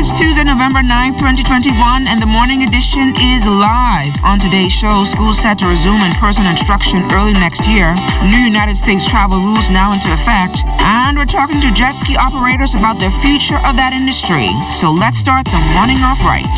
It's Tuesday, November 9th, 2021, and the morning edition is live. On today's show, schools set to resume in-person instruction early next year. New United States travel rules now into effect. And we're talking to jet ski operators about the future of that industry. So let's start the morning off right.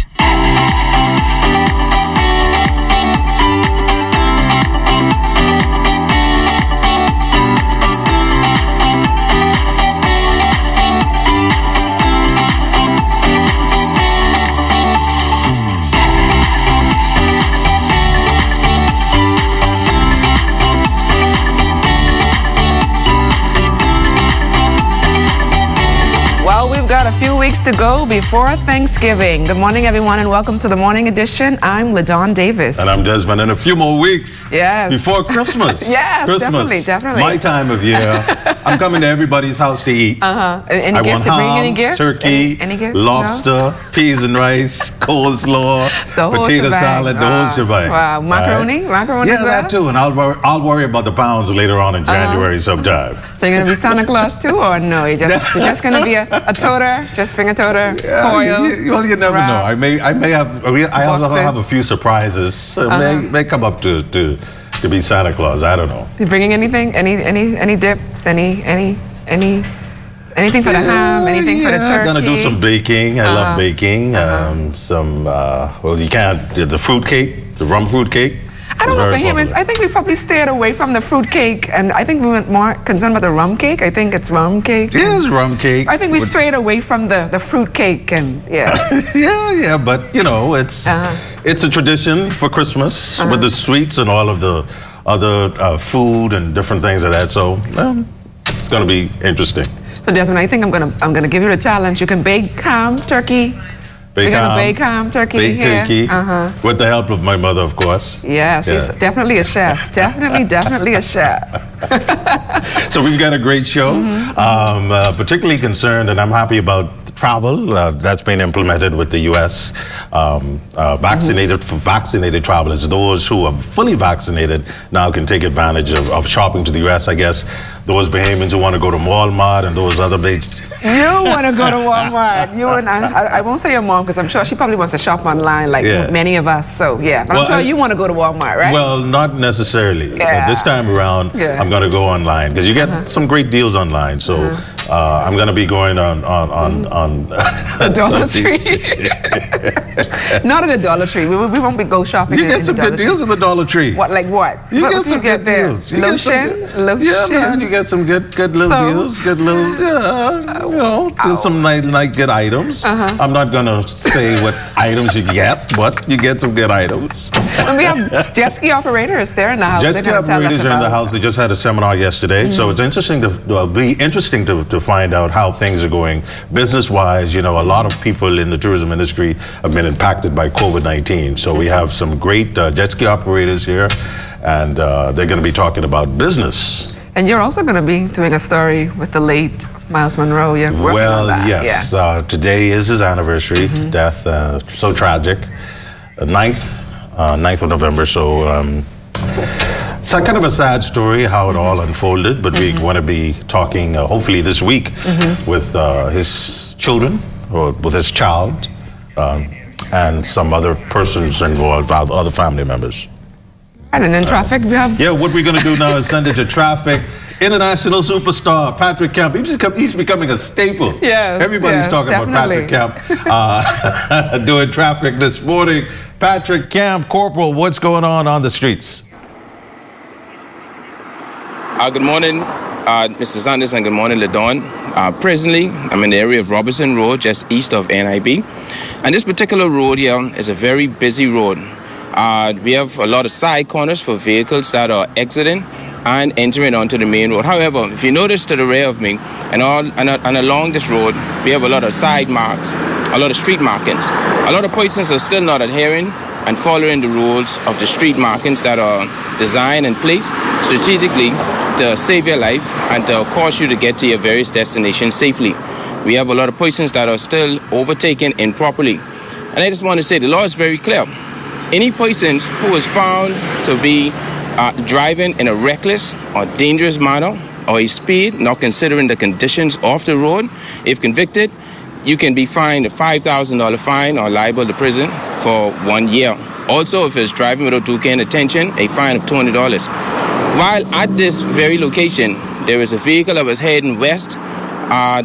Got a few weeks to go before Thanksgiving. Good morning, everyone, and welcome to the morning edition. I'm LaDawn Davis. And I'm Desmond. In a few more weeks before Christmas. Yes, Christmas. definitely. My time of year. I'm coming to everybody's house to eat. Any I gifts want to bring? ham, Any gifts? turkey, any gifts? lobster, peas and rice, coleslaw, potato salad, the whole shebang. Wow, macaroni? Macaroni yeah, as well? that too. And I'll worry about the pounds later on in January sometime. So you're going to be Santa Claus too, or no? You're just going to be a toter? Just bring a toter? Foil? You never know. I may have a few surprises. May come up to be Santa Claus. I don't know. You bringing anything? Any dips? Anything for the ham? Anything for the turkey? I'm gonna do some baking. I love baking. The fruit cake, the rum fruit cake. I don't know, Bahamians, I think we probably stayed away from the fruit cake, and I think we were more concerned about the rum cake. I think it's rum cake. It is rum cake. I think we strayed away from the fruit cake, and yeah, but you know, it's a tradition for Christmas with the sweets and all of the other food and different things like that. So it's gonna be interesting. So Desmond, I think I'm gonna give you the challenge. You can bake ham, turkey. We're going to bake ham, turkey here. Turkey, with the help of my mother, of course. Yes, he's definitely a chef. Definitely a chef. So we've got a great show. Particularly concerned, and I'm happy about travel that's been implemented with the U.S. Vaccinated travelers, those who are fully vaccinated now can take advantage of shopping to the U.S. I guess those Bahamians who want to go to Walmart and those other big... You want to go to Walmart. You and I won't say your mom because I'm sure she probably wants to shop online like many of us. So but I'm sure you want to go to Walmart, right? Well, not necessarily. This time around, I'm going to go online because you get some great deals online. So I'm going to be going on the Dollar Tree. Not at the Dollar Tree. We won't be go shopping. You get some good deals in the Dollar Tree. What? Like what? You get some good deals. Lotion. Yeah, man. You get some good little deals. Good little. Just some nice good items. I'm not gonna say what items you get, but you get some good items. And we have jet ski operators there in the house. Jet ski operators are in the house. They just had a seminar yesterday, so it's interesting to find out how things are going business-wise. You know, a lot of people in the tourism industry have been impacted by COVID-19, so we have some great jet ski operators here, and they're going to be talking about business. And you're also going to be doing a story with the late Miles Monroe. Well, yes. Today is his anniversary, death, so tragic. 9th of November, so it's kind of a sad story how it all unfolded, but we want to be talking hopefully this week with his children, or with his child, and some other persons involved, other family members. And then traffic, we have... Yeah, what we're going to do now is send it to traffic. International superstar Patrick Kemp. He's becoming a staple. Yes, everybody's talking about Patrick Kemp doing traffic this morning. Patrick Kemp, Corporal, what's going on the streets? Good morning, Mr. Sanders, and good morning, LaDawn. Presently, I'm in the area of Robertson Road, just east of NIB. And this particular road here is a very busy road. We have a lot of side corners for vehicles that are exiting and entering onto the main road. However, if you notice to the rear of me and along this road, we have a lot of side marks, a lot of street markings. A lot of persons are still not adhering and following the rules of the street markings that are designed and placed strategically to save your life and to cause you to get to your various destinations safely. We have a lot of persons that are still overtaken improperly. And I just want to say the law is very clear. Any persons who is found to be driving in a reckless or dangerous manner or a speed, not considering the conditions of the road, if convicted, you can be fined a $5,000 fine or liable to prison for 1 year. Also, if it's driving without due care and attention, a fine of $200. While at this very location, there was a vehicle that was heading west.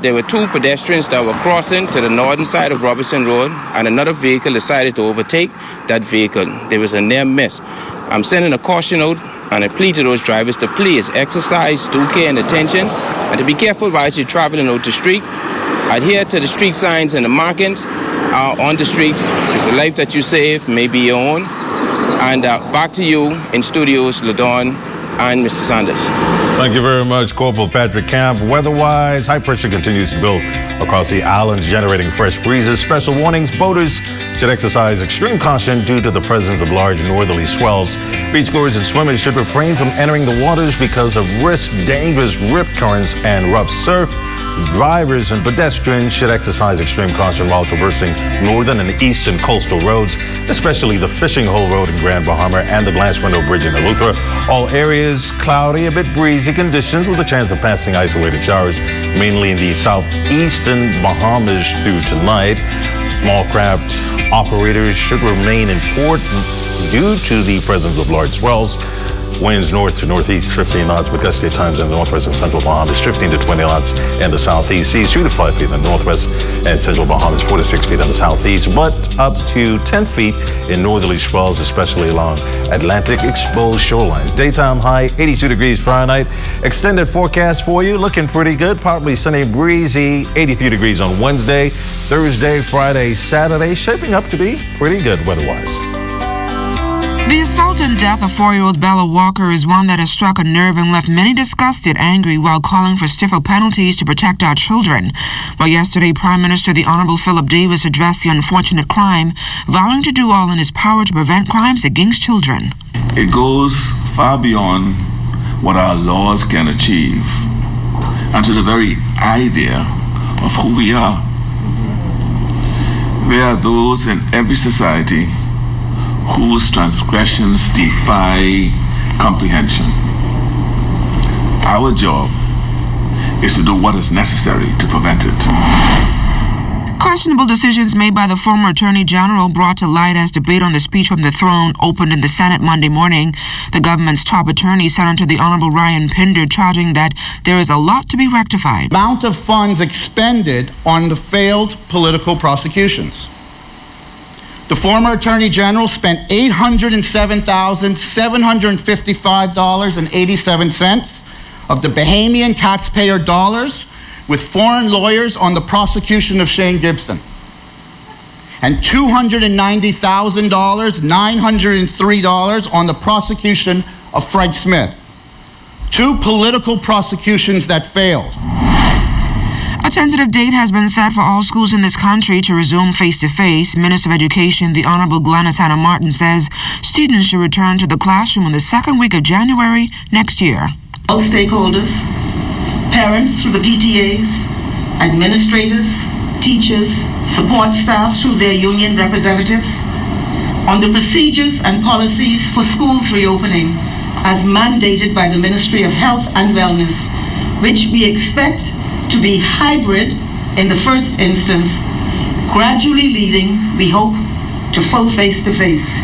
There were two pedestrians that were crossing to the northern side of Robinson Road, and another vehicle decided to overtake that vehicle. There was a near miss. I'm sending a caution out and a plea to those drivers to please exercise due care and attention, and to be careful while you're traveling out the street. Adhere to the street signs and the markings on the streets. It's a life that you save, maybe your own. And back to you in studios, LaDawn and Mr. Sanders. Thank you very much, Corporal Patrick Camp. Weather-wise, high pressure continues to build across the islands, generating fresh breezes. Special warnings: boaters should exercise extreme caution due to the presence of large northerly swells. Beachgoers and swimmers should refrain from entering the waters because of dangerous rip currents and rough surf. Drivers and pedestrians should exercise extreme caution while traversing northern and eastern coastal roads, especially the Fishing Hole Road in Grand Bahama and the Glass Window Bridge in Eleuthera. All areas cloudy, a bit breezy conditions with a chance of passing isolated showers, mainly in the southeastern Bahamas through tonight. Small craft operators should remain in port due to the presence of large swells. Winds north to northeast 15 knots with gusty times in the northwest and central Bahamas, 15 to 20 knots in the southeast. Seas 2 to 5 feet in the northwest and central Bahamas, 4 to 6 feet in the southeast, but up to 10 feet in northerly swells, especially along Atlantic exposed shorelines. Daytime high 82 degrees Fahrenheit. Extended forecast for you, looking pretty good. Partly sunny, breezy, 83 degrees on Wednesday, Thursday, Friday, Saturday, shaping up to be pretty good weather-wise. The assault and death of 4-year-old Bella Walker is one that has struck a nerve and left many disgusted, angry, while calling for stiffer penalties to protect our children. Well, yesterday, Prime Minister the Honorable Philip Davis addressed the unfortunate crime, vowing to do all in his power to prevent crimes against children. It goes far beyond what our laws can achieve and to the very idea of who we are. There are those in every society whose transgressions defy comprehension. Our job is to do what is necessary to prevent it. Questionable decisions made by the former Attorney General brought to light as debate on the speech from the throne opened in the Senate Monday morning. The government's top attorney sent unto the Honorable Ryan Pinder, charging that there is a lot to be rectified. Amount of funds expended on the failed political prosecutions. The former Attorney General spent $807,755.87 of the Bahamian taxpayer dollars with foreign lawyers on the prosecution of Shane Gibson, and $290,903 on the prosecution of Fred Smith. Two political prosecutions that failed. A tentative date has been set for all schools in this country to resume face-to-face. Minister of Education, the Honorable Glennis Hannah Martin, says students should return to the classroom in the second week of January next year. All stakeholders, parents through the PTAs, administrators, teachers, support staff through their union representatives, on the procedures and policies for schools reopening as mandated by the Ministry of Health and Wellness, which we expect to be hybrid in the first instance, gradually leading, we hope, to full face-to-face.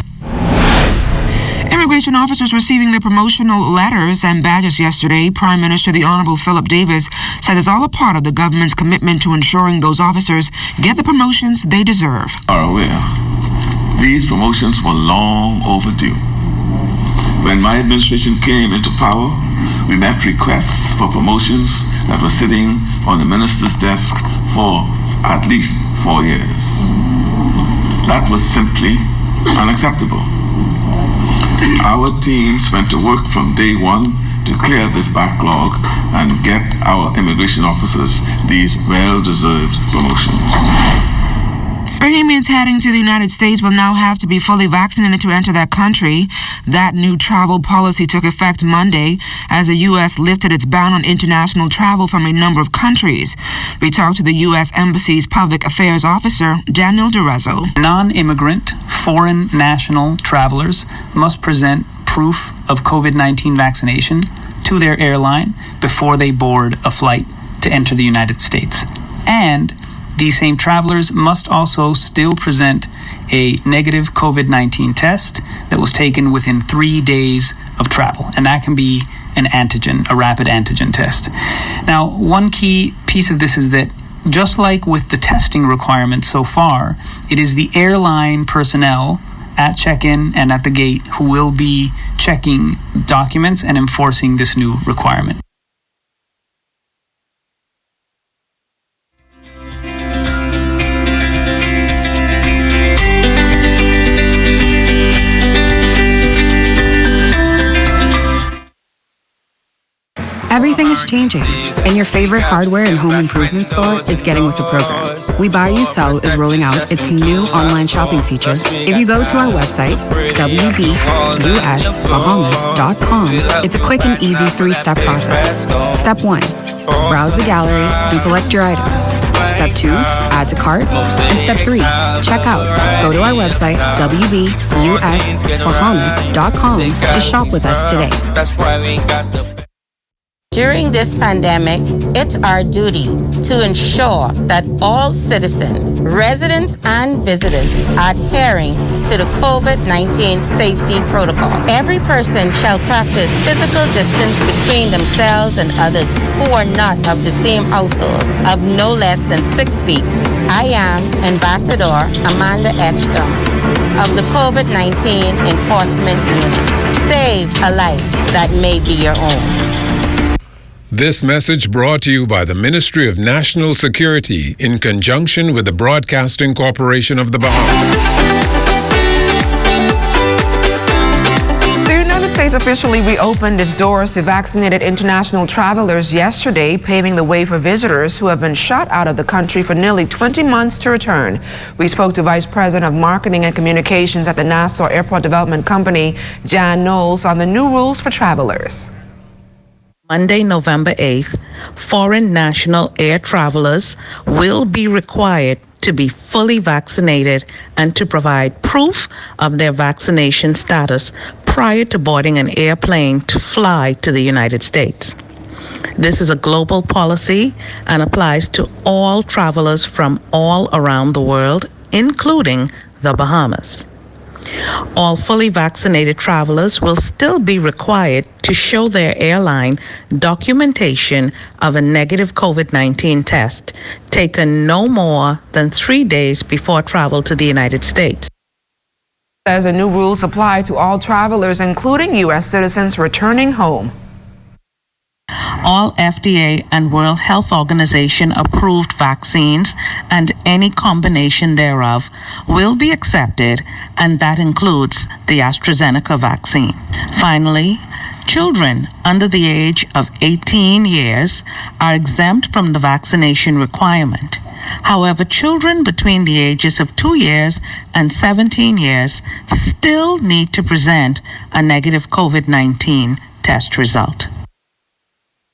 Immigration officers receiving their promotional letters and badges yesterday. Prime Minister the Honorable Philip Davis says it's all a part of the government's commitment to ensuring those officers get the promotions they deserve. Are aware, these promotions were long overdue. When my administration came into power, we met requests for promotions that were sitting on the minister's desk for at least 4 years. That was simply unacceptable. Our teams went to work from day one to clear this backlog and get our immigration officers these well-deserved promotions. Bahamians heading to the United States will now have to be fully vaccinated to enter that country. That new travel policy took effect Monday as the U.S. lifted its ban on international travel from a number of countries. We talked to the U.S. Embassy's Public Affairs Officer, Daniel DeRezzo. Non-immigrant foreign national travelers must present proof of COVID-19 vaccination to their airline before they board a flight to enter the United States. And These same travelers must also still present a negative COVID-19 test that was taken within 3 days of travel, and that can be an antigen, a rapid antigen test. Now, one key piece of this is that just like with the testing requirements so far, it is the airline personnel at check-in and at the gate who will be checking documents and enforcing this new requirement. Everything is changing, and your favorite hardware and home improvement store is getting with the program. We Buy You Sell is rolling out its new online shopping feature. If you go to our website, wbusbahamas.com, it's a quick and easy 3-step process. Step 1, browse the gallery and select your item. Step 2, add to cart. And Step 3, check out. Go to our website, wbusbahamas.com, to shop with us today. During this pandemic, it's our duty to ensure that all citizens, residents, and visitors are adhering to the COVID-19 safety protocol. Every person shall practice physical distance between themselves and others who are not of the same household of no less than 6 feet. I am Ambassador Amanda Edgecombe of the COVID-19 Enforcement Unit. Save a life that may be your own. This message brought to you by the Ministry of National Security in conjunction with the Broadcasting Corporation of the Bahamas. The United States officially reopened its doors to vaccinated international travelers yesterday, paving the way for visitors who have been shut out of the country for nearly 20 months to return. We spoke to Vice President of Marketing and Communications at the Nassau Airport Development Company, Jan Knowles, on the new rules for travelers. Monday, November 8th, foreign national air travelers will be required to be fully vaccinated and to provide proof of their vaccination status prior to boarding an airplane to fly to the United States. This is a global policy and applies to all travelers from all around the world, including the Bahamas. All fully vaccinated travelers will still be required to show their airline documentation of a negative COVID-19 test taken no more than 3 days before travel to the United States. As the new rules apply to all travelers, including U.S. citizens returning home. All FDA and World Health Organization approved vaccines and any combination thereof will be accepted, and that includes the AstraZeneca vaccine. Finally, children under the age of 18 years are exempt from the vaccination requirement. However, children between the ages of 2 years and 17 years still need to present a negative COVID-19 test result.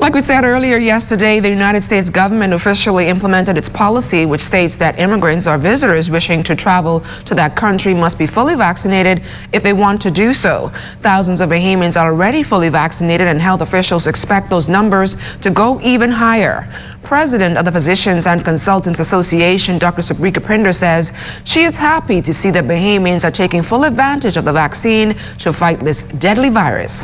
Like we said earlier yesterday, the United States government officially implemented its policy, which states that immigrants or visitors wishing to travel to that country must be fully vaccinated if they want to do so. Thousands of Bahamians are already fully vaccinated, and health officials expect those numbers to go even higher. President of the Physicians and Consultants Association, Dr. Sabrika Pinder, says she is happy to see that Bahamians are taking full advantage of the vaccine to fight this deadly virus.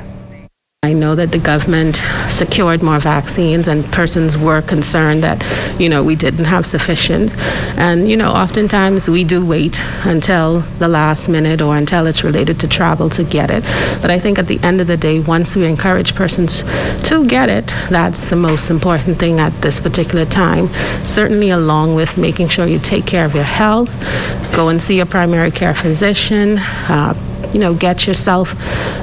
I know that the government secured more vaccines, and persons were concerned that, we didn't have sufficient. And, oftentimes we do wait until the last minute or until it's related to travel to get it. But I think at the end of the day, once we encourage persons to get it, that's the most important thing at this particular time. Certainly along with making sure you take care of your health, go and see your primary care physician, get yourself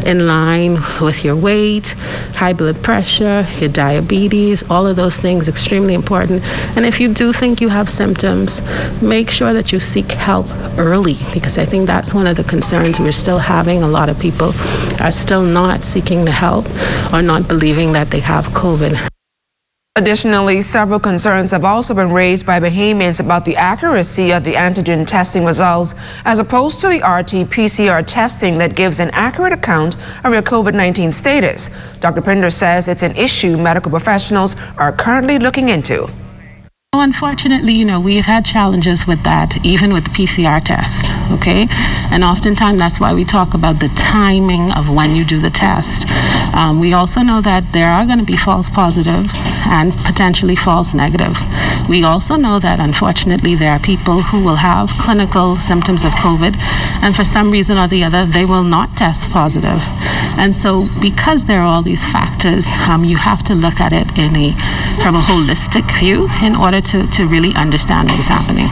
in line with your weight, high blood pressure, your diabetes, all of those things extremely important. And if you do think you have symptoms, make sure that you seek help early, because I think that's one of the concerns we're still having. A lot of people are still not seeking the help or not believing that they have COVID. Additionally, several concerns have also been raised by Bahamians about the accuracy of the antigen testing results as opposed to the RT-PCR testing that gives an accurate account of your COVID-19 status. Dr. Pinder says it's an issue medical professionals are currently looking into. Unfortunately, we've had challenges with that, even with the PCR test, okay? And oftentimes that's why we talk about the timing of when you do the test. We also know that there are going to be false positives and potentially false negatives. We also know that, unfortunately, there are people who will have clinical symptoms of COVID, and for some reason or the other, they will not test positive. And so because there are all these factors, you have to look at it from a holistic view in order to really understand what is happening.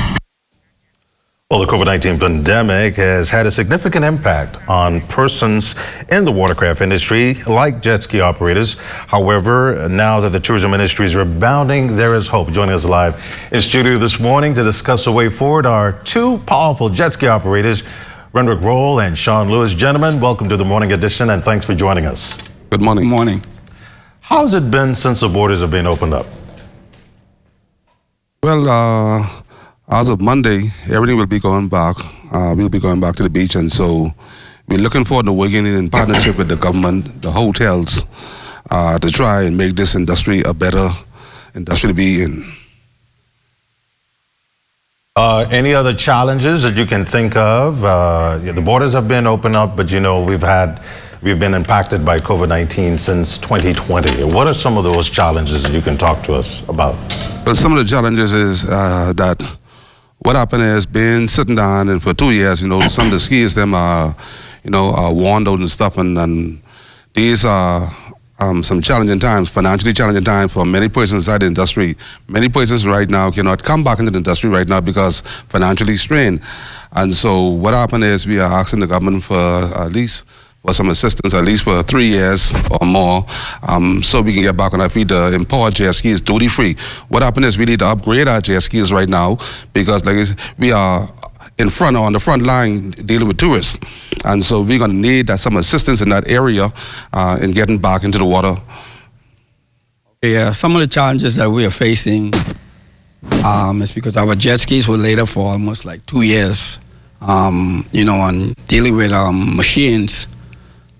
Well, the COVID-19 pandemic has had a significant impact on persons in the watercraft industry, like jet ski operators. However, now that the tourism industry is rebounding, there is hope. Joining us live in studio this morning to discuss the way forward are two powerful jet ski operators, Renwick Roll and Sean Lewis. Gentlemen, welcome to the morning edition, and thanks for joining us. Good morning. Good morning. How's it been since the borders have been opened up? Well, as of Monday, everything will be going back. We'll be going back to the beach, and so we're looking forward to working in partnership with the government, the hotels, to try and make this industry a better industry to be in. Any other challenges that you can think of? The borders have been opened up, but we've been impacted by COVID-19 since 2020. What are some of those challenges that you can talk to us about? Well, some of the challenges is that what happened is being sitting down and for 2 years, some of the skiers them are worn out and stuff, and these are some challenging times, financially challenging times for many persons inside the industry. Many persons right now cannot come back into the industry right now because financially strained. And so what happened is we are asking the government for some assistance, at least for 3 years or more, so we can get back on our feet to import jet skis duty-free. What happened is we need to upgrade our jet skis right now because we are on the front line dealing with tourists. And so we're going to need some assistance in that area in getting back into the water. Yeah, some of the challenges that we are facing is because our jet skis were laid up for almost like 2 years. On dealing with machines,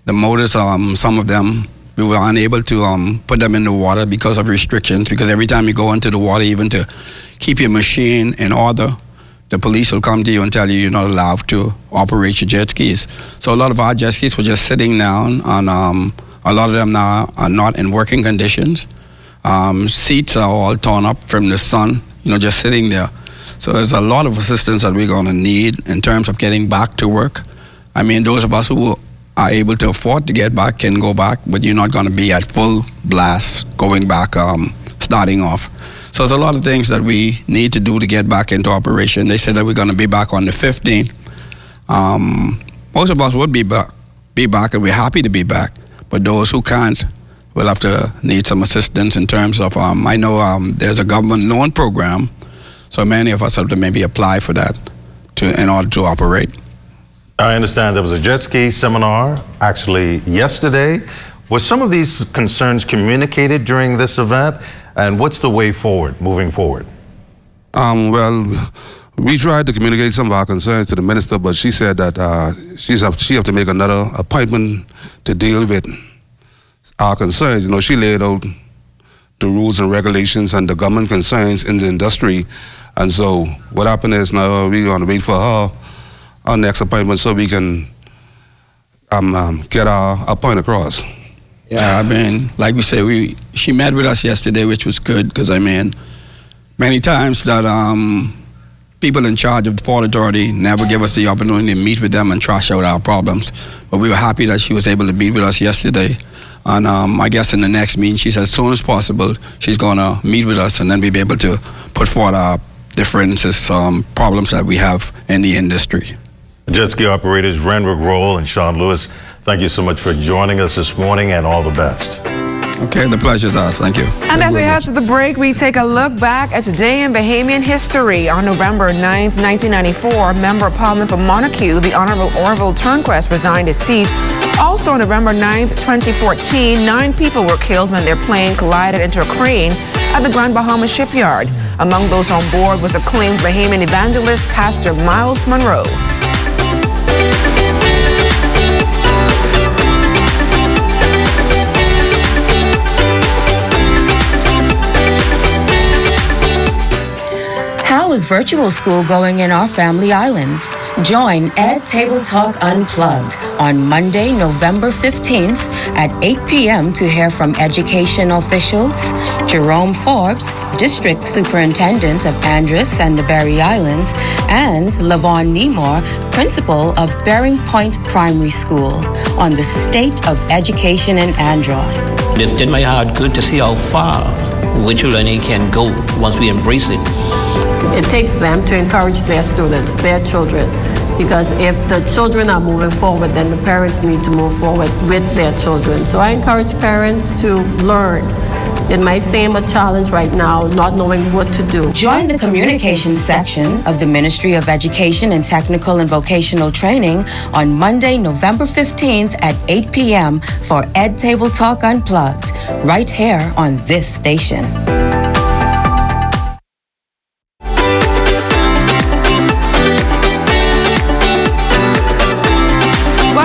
the motors, some of them, we were unable to put them in the water because of restrictions, because every time you go into the water, even to keep your machine in order, the police will come to you and tell you you're not allowed to operate your jet skis. So a lot of our jet skis were just sitting down, and a lot of them now are not in working conditions. Seats are all torn up from the sun, just sitting there. So there's a lot of assistance that we're going to need in terms of getting back to work. I mean, those of us who are able to afford to get back can go back, but you're not going to be at full blast going back, starting off. So there's a lot of things that we need to do to get back into operation. They said that we're going to be back on the 15th. Most of us would be back, and we're happy to be back. But those who can't will have to need some assistance in terms of, I know there's a government loan program, so many of us have to maybe apply for that in order to operate. I understand there was a jet ski seminar actually yesterday. Were some of these concerns communicated during this event? And what's the way forward, moving forward? Well, we tried to communicate some of our concerns to the minister, but she said that she have to make another appointment to deal with our concerns. She laid out the rules and regulations and the government concerns in the industry. And so what happened is now we're going to wait for our next appointment so we can get our point across. Yeah, I mean, like we say, she met with us yesterday, which was good, because many times that people in charge of the Port Authority never give us the opportunity to meet with them and trash out our problems. But we were happy that she was able to meet with us yesterday. And I guess in the next meeting, she said as soon as possible, she's going to meet with us, and then we'll be able to put forward our differences, problems that we have in the industry. Jet ski operators Renwick Roll and Sean Lewis, thank you so much for joining us this morning, and all the best. Okay, the pleasure's ours. Thank you. And as we head to the break, we take a look back at today in Bahamian history. On November 9th, 1994, Member of Parliament for Montague, the Honorable Orville Turnquest, resigned his seat. Also on November 9th, 2014, 9 people were killed when their plane collided into a crane at the Grand Bahama shipyard. Among those on board was acclaimed Bahamian evangelist Pastor Miles Monroe. How is virtual school going in our family islands? Join Ed Table Talk Unplugged on Monday, November 15th at 8 p.m. to hear from education officials, Jerome Forbes, District Superintendent of Andros and the Berry Islands, and Lavon Nemor, Principal of Bering Point Primary School, on the state of education in Andros. It did my heart good to see how far virtual learning can go once we embrace it. It takes them to encourage their students, their children, because if the children are moving forward, then the parents need to move forward with their children. So I encourage parents to learn. It might seem a challenge right now, not knowing what to do. Join the communications section of the Ministry of Education and Technical and Vocational Training on Monday, November 15th at 8 p.m. for Ed Table Talk Unplugged, right here on this station.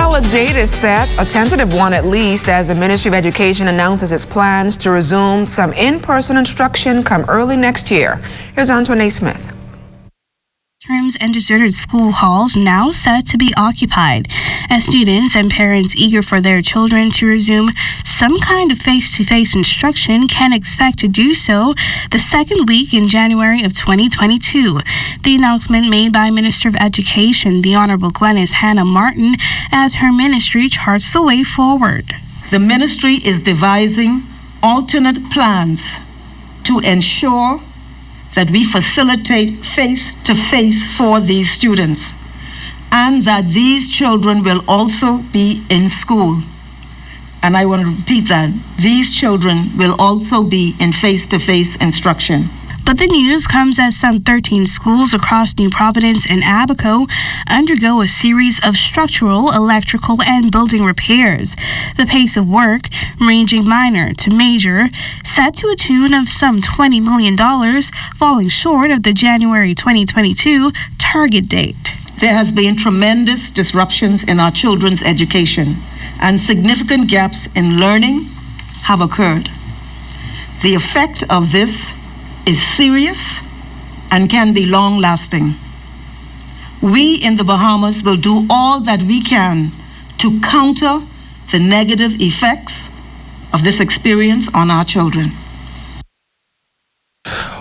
A date is set, a tentative one at least, as the Ministry of Education announces its plans to resume some in-person instruction come early next year. Here's Antoine Smith. Classrooms and deserted school halls now set to be occupied, as students and parents eager for their children to resume some kind of face-to-face instruction can expect to do so the second week in January of 2022. The announcement made by Minister of Education, the Honorable Glenys Hannah Martin, as her ministry charts the way forward. The ministry is devising alternate plans to ensure that we facilitate face-to-face for these students, and that these children will also be in school. And I want to repeat that. These children will also be in face-to-face instruction. But the news comes as some 13 schools across New Providence and Abaco undergo a series of structural, electrical, and building repairs. The pace of work, ranging minor to major, set to a tune of some $20 million, falling short of the January 2022 target date. There has been tremendous disruptions in our children's education, and significant gaps in learning have occurred. The effect of this is serious and can be long-lasting. We in the Bahamas will do all that we can to counter the negative effects of this experience on our children.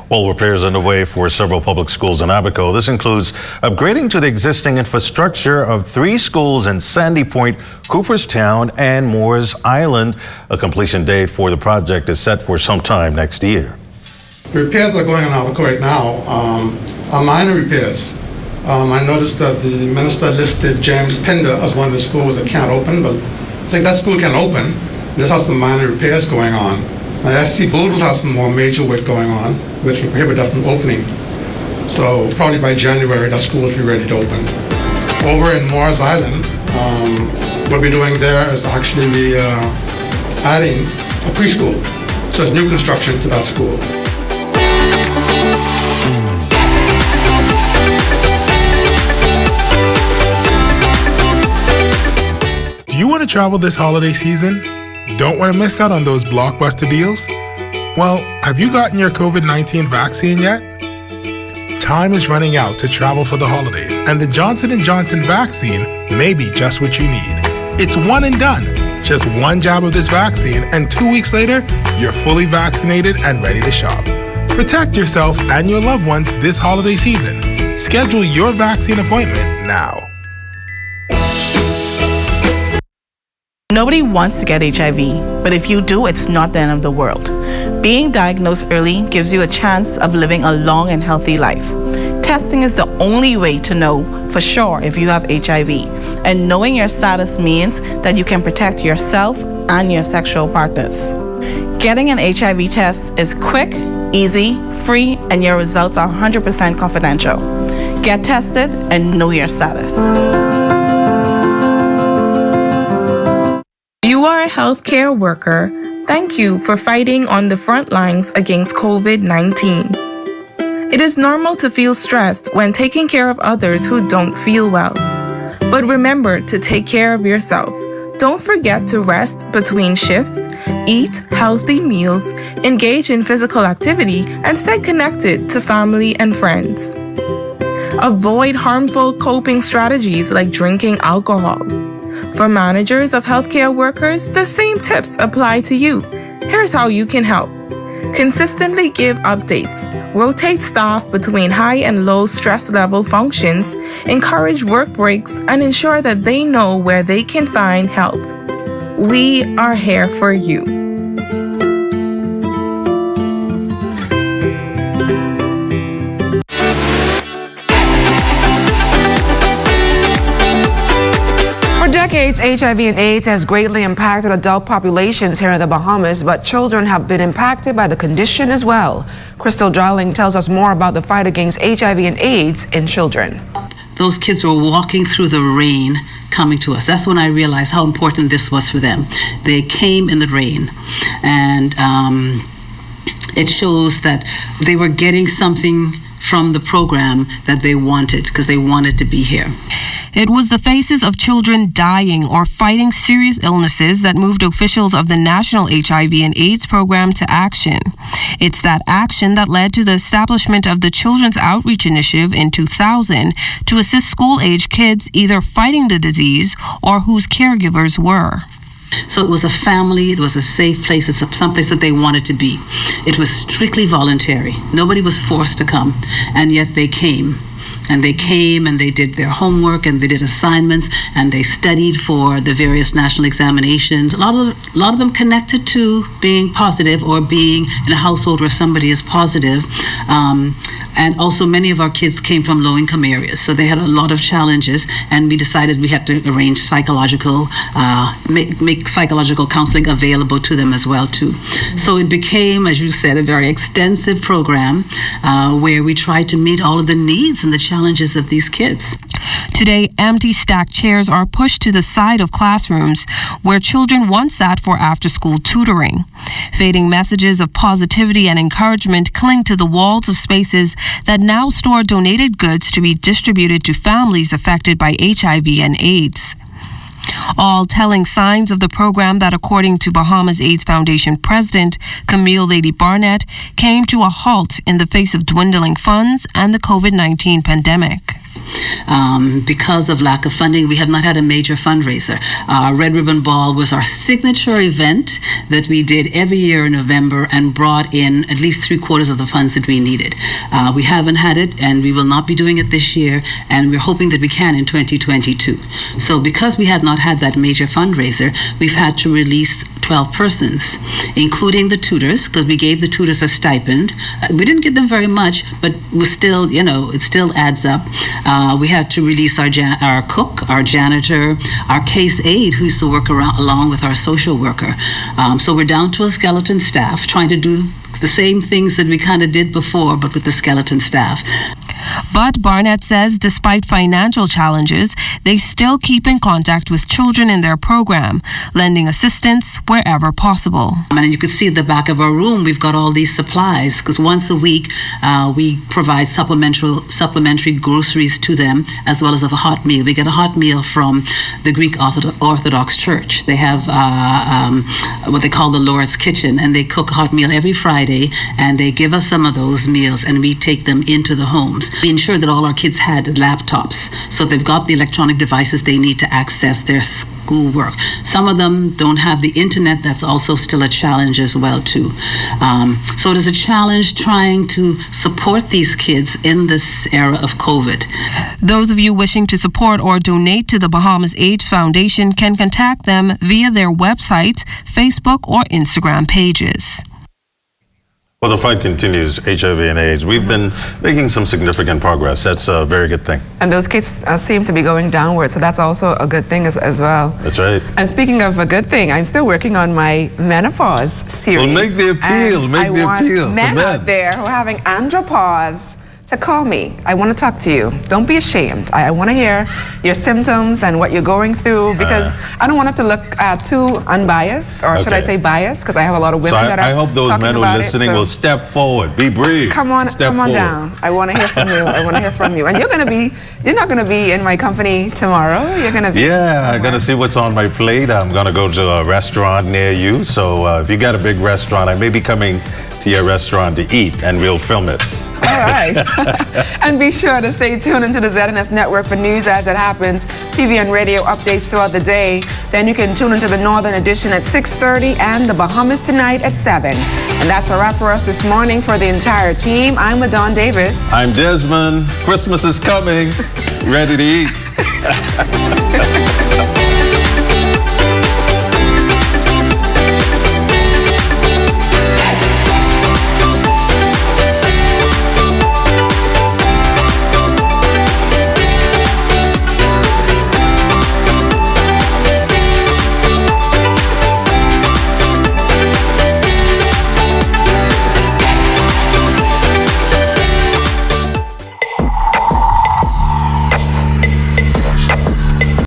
Well, repairs underway for several public schools in Abaco. This includes upgrading to the existing infrastructure of 3 schools in Sandy Point, Cooperstown, and Moores Island. A completion date for the project is set for sometime next year. The repairs that are going on in Abaco right now are minor repairs. I noticed that the minister listed James Pinder as one of the schools that can't open, but I think that school can open. This has some minor repairs going on. ST Boodle has some more major work going on, which will prohibit that from opening. So probably by January, that school will be ready to open. Over in Moores Island, what we're doing there is actually adding a preschool. So it's new construction to that school. Do you want to travel this holiday season? Don't want to miss out on those blockbuster deals? Well, have you gotten your COVID-19 vaccine yet? Time is running out to travel for the holidays, and the Johnson & Johnson vaccine may be just what you need. It's one and done. Just one jab of this vaccine, and 2 weeks later, you're fully vaccinated and ready to shop. Protect yourself and your loved ones this holiday season. Schedule your vaccine appointment now. Nobody wants to get HIV, but if you do, it's not the end of the world. Being diagnosed early gives you a chance of living a long and healthy life. Testing is the only way to know for sure if you have HIV, and knowing your status means that you can protect yourself and your sexual partners. Getting an HIV test is quick, easy, free, and your results are 100% confidential. Get tested and know your status. You are a healthcare worker. Thank you for fighting on the front lines against COVID-19. It is normal to feel stressed when taking care of others who don't feel well. But remember to take care of yourself. Don't forget to rest between shifts, eat healthy meals, engage in physical activity, and stay connected to family and friends. Avoid harmful coping strategies like drinking alcohol. For managers of healthcare workers, the same tips apply to you. Here's how you can help. Consistently give updates, rotate staff between high and low stress level functions, encourage work breaks, and ensure that they know where they can find help. We are here for you. For decades, HIV and AIDS has greatly impacted adult populations here in the Bahamas, but children have been impacted by the condition as well. Crystal Darling tells us more about the fight against HIV and AIDS in children. Those kids were walking through the rain coming to us. That's when I realized how important this was for them. They came in the rain, and it shows that they were getting something from the program that they wanted, because they wanted to be here. It was the faces of children dying or fighting serious illnesses that moved officials of the National HIV and AIDS program to action. It's that action that led to the establishment of the Children's Outreach Initiative in 2000 to assist school-age kids either fighting the disease or whose caregivers were. So it was a family, it was a safe place, it's some place that they wanted to be. It was strictly voluntary. Nobody was forced to come, and yet they came. And they came and they did their homework and they did assignments and they studied for the various national examinations. A lot of them connected to being positive or being in a household where somebody is positive. And also many of our kids came from low-income areas, so they had a lot of challenges, and we decided we had to arrange psychological, make psychological counseling available to them as well too. So it became, as you said, a very extensive program where we tried to meet all of the needs and the challenges of these kids. Today, empty stacked chairs are pushed to the side of classrooms where children once sat for after-school tutoring. Fading messages of positivity and encouragement cling to the walls of spaces that now store donated goods to be distributed to families affected by HIV and AIDS. All telling signs of the program that, according to Bahamas AIDS Foundation President Camille Lady Barnett, came to a halt in the face of dwindling funds and the COVID-19 pandemic. Because of lack of funding, we have not had a major fundraiser. Red Ribbon Ball was our signature event that we did every year in November and brought in at least 3/4 of the funds that we needed. We haven't had it, and we will not be doing it this year, and we're hoping that we can in 2022. So because we have not had that major fundraiser, we've had to release 12 persons, including the tutors, because we gave the tutors a stipend. We didn't give them very much, but we still, it still adds up. We had to release our cook, our janitor, our case aide, who used to work along with our social worker. So we're down to a skeleton staff, trying to do the same things that we kind of did before, but with the skeleton staff. But Barnett says despite financial challenges, they still keep in contact with children in their program, lending assistance wherever possible. And you can see at the back of our room, we've got all these supplies, because once a week we provide supplementary groceries to them, as well as a hot meal. We get a hot meal from the Greek Orthodox Church. They have what they call the Lord's Kitchen, and they cook a hot meal every Friday, and they give us some of those meals, and we take them into the homes. We ensure that all our kids had laptops, so they've got the electronic devices they need to access their schoolwork. Some of them don't have the internet. That's also still a challenge as well too. So it is a challenge trying to support these kids in this era of COVID. Those of you wishing to support or donate to the Bahamas AIDS Foundation can contact them via their website, Facebook, or Instagram pages. Well, the fight continues, HIV and AIDS. We've been making some significant progress. That's a very good thing. And those cases seem to be going downward, so that's also a good thing as well. That's right. And speaking of a good thing, I'm still working on my menopause series. Well, make the appeal. Make the appeal. Men out there who are having andropause to call me. I want to talk to you. Don't be ashamed. I want to hear your symptoms and what you're going through, because I don't want it to look too unbiased, or should I say biased, because I have a lot of women that are I hope those men who are listening will step forward. Be brave. Come on down. I want to hear from you. I want to hear from you. And you're not going to be in my company tomorrow. You're going to be I'm going to see what's on my plate. I'm going to go to a restaurant near you. So if you got a big restaurant, I may be coming to your restaurant to eat, and we'll film it. All right. And be sure to stay tuned into the ZNS Network for news as it happens, TV and radio updates throughout the day. Then you can tune into the Northern Edition at 6:30 and the Bahamas Tonight at 7. And that's a wrap for us this morning. For the entire team, I'm LaDawn Davis. I'm Desmond. Christmas is coming. Ready to eat.